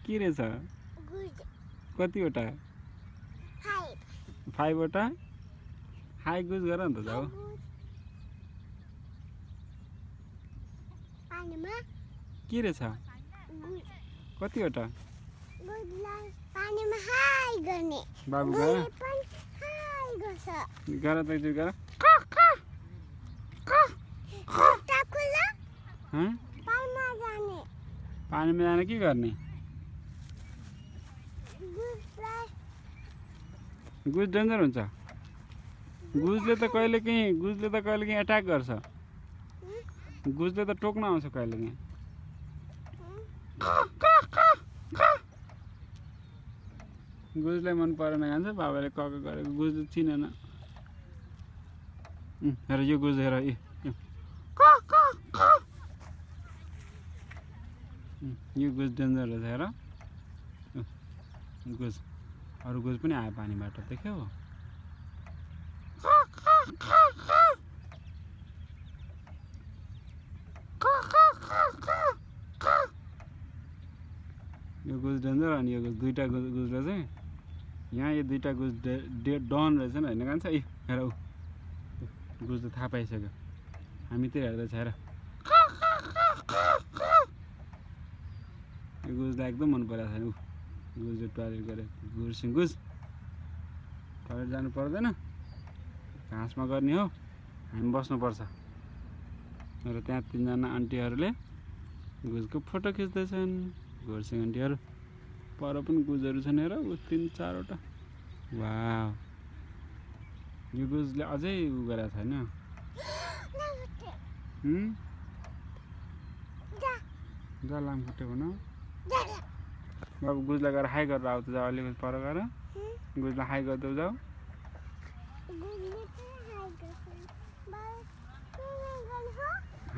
के रहेछ कतिवटा 5 वटा हाई गुज गर नि त जाऊ के रहेछ कतिवटा पानीमा हाई गर्ने बाबु गर हाई गर्छ गर त एकचोटि गर खुट्टा खुल्ला हँ पानीमा जाने पानीमा जान के गर्ने गुज डेन्जर हुन्छ गुजले त कहिलेकाहीँ एट्याक गर्छ गुजले त टोक्न आउँछ कहिलेकाहीँ गुजलाई मन परेन खान्छ बाबाले कक गरेको गुजले चिनेन हेर यो गुज हेर यो गुज डेन्जर रहेछ हेर गुज अरू गुज पनि आयो पानीबाट देख्यौ यो गुज डेन्जर अनि यो दुईटा गुजले चाहिँ यहाँ यो दुईटा गुज डन रहेछ नि होइन कान्छ हेर ऊ गुजले थाहा पाइसक्यो हामीतिर हेर्दैछ हेर यो गुजलाई एकदम मन परेको छैन ऊ गुजले टोयलेट गरे गुर्सिङ गुज टोयलेट जानु पर्दैन घाँसमा गर्ने हो हामी बस्नुपर्छ र त्यहाँ 3 जना आन्टीहरूले गुजको फोटो खिच्दैछन् घुर्सिङ आन्टीहरू पर पनि गुजहरू छन् हेर ऊ 3-4 वटा वाउ यो गुजले अझै उ गरेको छैन जा लामखुट्टे भन बाबु गुजलाई गएर हाई गरेर आऊ त जाऊ अलिकति पर गएर गुजलाई हाई गरिदेऊ जाऊ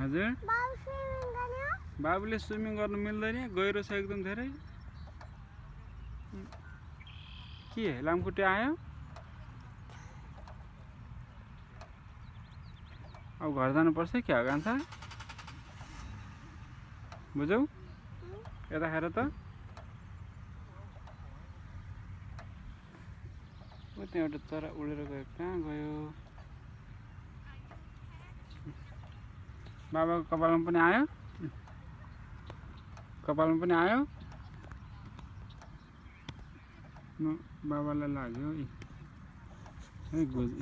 हजुर बाबुले स्विमिङ गर्नु मिल्दैन गहिरो छ एकदम धेरै के लामखुट्टे आयो अब घर जानुपर्छ क्या हो कान्छा बुझौ यता हेर त त्यहाँ एउटा चरा उडेर गयो कहाँ गयो बाबाको कपालमा पनि आयो बाबालाई लाग्यो है गुज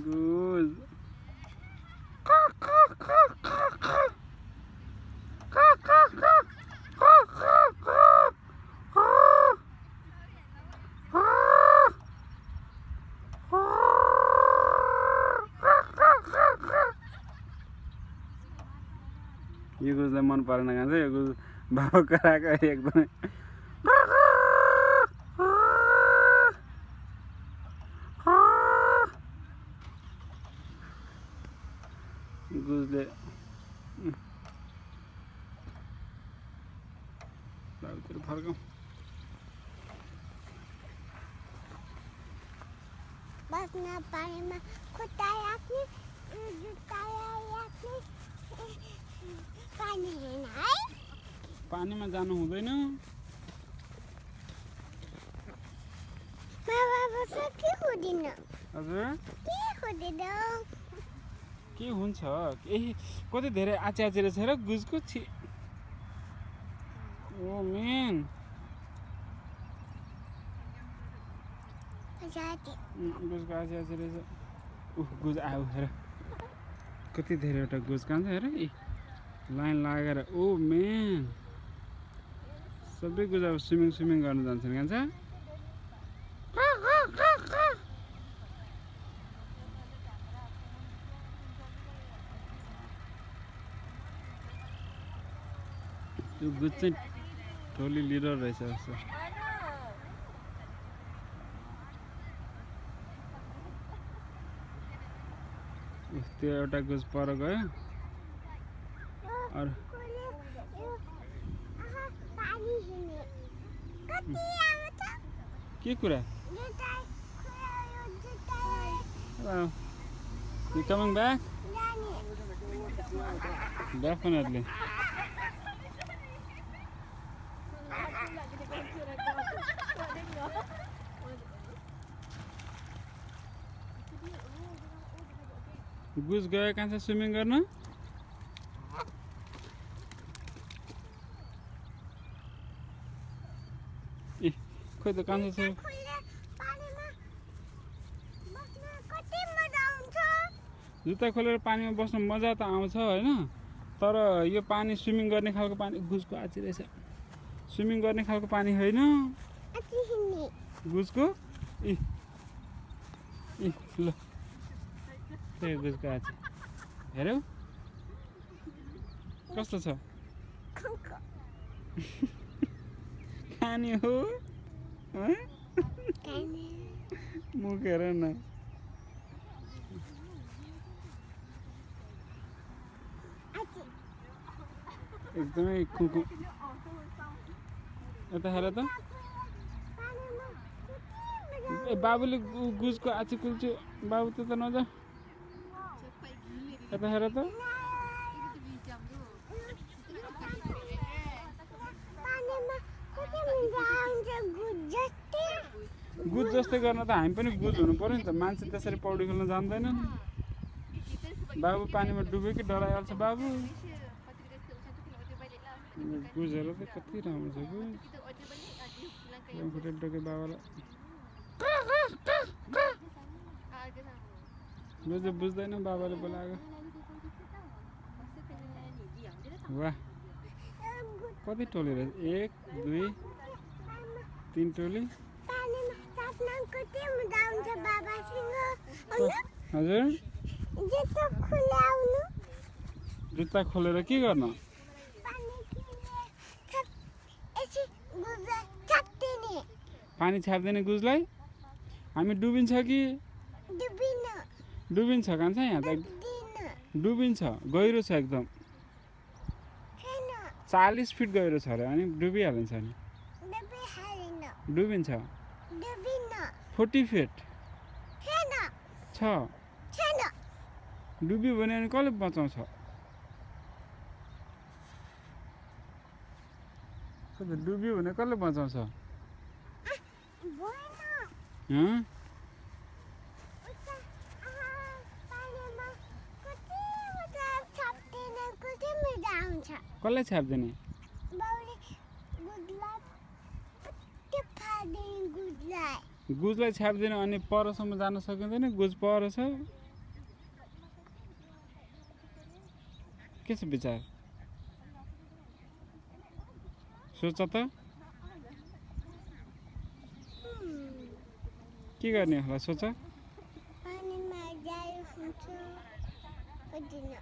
गुज यो गुजलाई मन परेन खान्छ यो गुज बाबा कराएको एकदमै गुजले बाबुतिर फर्काउँ बस्न पानीमा खुट्टा राख्ने जुत्ता राख्ने पानी हेर्न है पानीमा जानु हुँदैन बाबा के हुँदैन हजुर के हुँदैन के हुन्छ कति धेरै आची रहेछ र गुजको छि ओ मेन गुजको आची रहेछ गुज आयो हेर कति धेरैवटा गुज कान्छ हेर लाइन लागेर ओ मेन सबै गुज अब स्विमिङ गर्नु जान्छन् कान्छ यो गुज चाहिँ टोली लिडर रहेछ जस्तो त्यो एउटा गुज पर गयो अरू के कुरा You coming back? Definitely. गुज गयो कान्छ स्विमिङ गर्न ए खोइ त कान्छ छ खुल्ला पानीमा बस्न कति मजा आउँछ जुत्ता खोलेर पानीमा बस्न मजा त आउँछ होइन तर यो पानी स्विमिङ गर्ने खालको पानी गुजको आची रहेछ स्विमिङ गर्ने खालको पानी होइन अति हिँड्ने गुजको इ इ ल त्यही गुजको आची हेरौ कस्तो छ खङ्क खाने हो हँ? खाने मुख हेर न अति एकदमै खुकु यता हेर त पानीमा कति मजा ए बाबुले गुजको आची कुल्च्यो बाबु त नजा यता हेर त पानीमा कति मजा आउँछ गुड जस्तै गुज जस्तै गर्न त हामी पनि गुज हुनु पर्यो नि त मान्छे त्यसरी पौडी खेल्न जान्दैन नि बाबु पानीमा डुब्यो कि डराइहाल्छ बाबु गुज हेर त कति राम्रो छ गुज डोके बाबालाई गुज बुझ्दैन बाबाले बोलाएको वाह कति टोली रहेछ 1 2 3 टोली पानीमा साथमा कति मजा आउँछ बाबासँग हजुर जुत्ता खुलाउनु जुत्ता खोलेर के गर्न पानी किने यसो गुजा छाप्दिने पानी छाप्दैन गुजलाई हामी डुबिन्छ कि डुबिन डुबिन्छ कान्छ यहाँ त दिन डुबिन्छ गहिरो छ एकदम छैन 40 फिट गहिरो छ अरे अनि डुबिहालिन्छ नि डुबिहालिन डुबिन्छ डुबिन 40 फिट छैन छ छैन डुब्यो भने अनि कसले बचाउँछ डुब्यो भने कसले बचाउँछ भएन हँ उता पानीमा कति मजा छाप्दिन कति मजा आउँछ कसलाई छाप्दिने बाउले गुजलाई कति फाल्दिने गुजलाई गुजलाई छाप्दिने अनि परसम्म जान सकिँदैन गुज पर छ के छ विचार सोच त के गर्ने होला सोच पानीमा जानु हुन्छ हुँदैन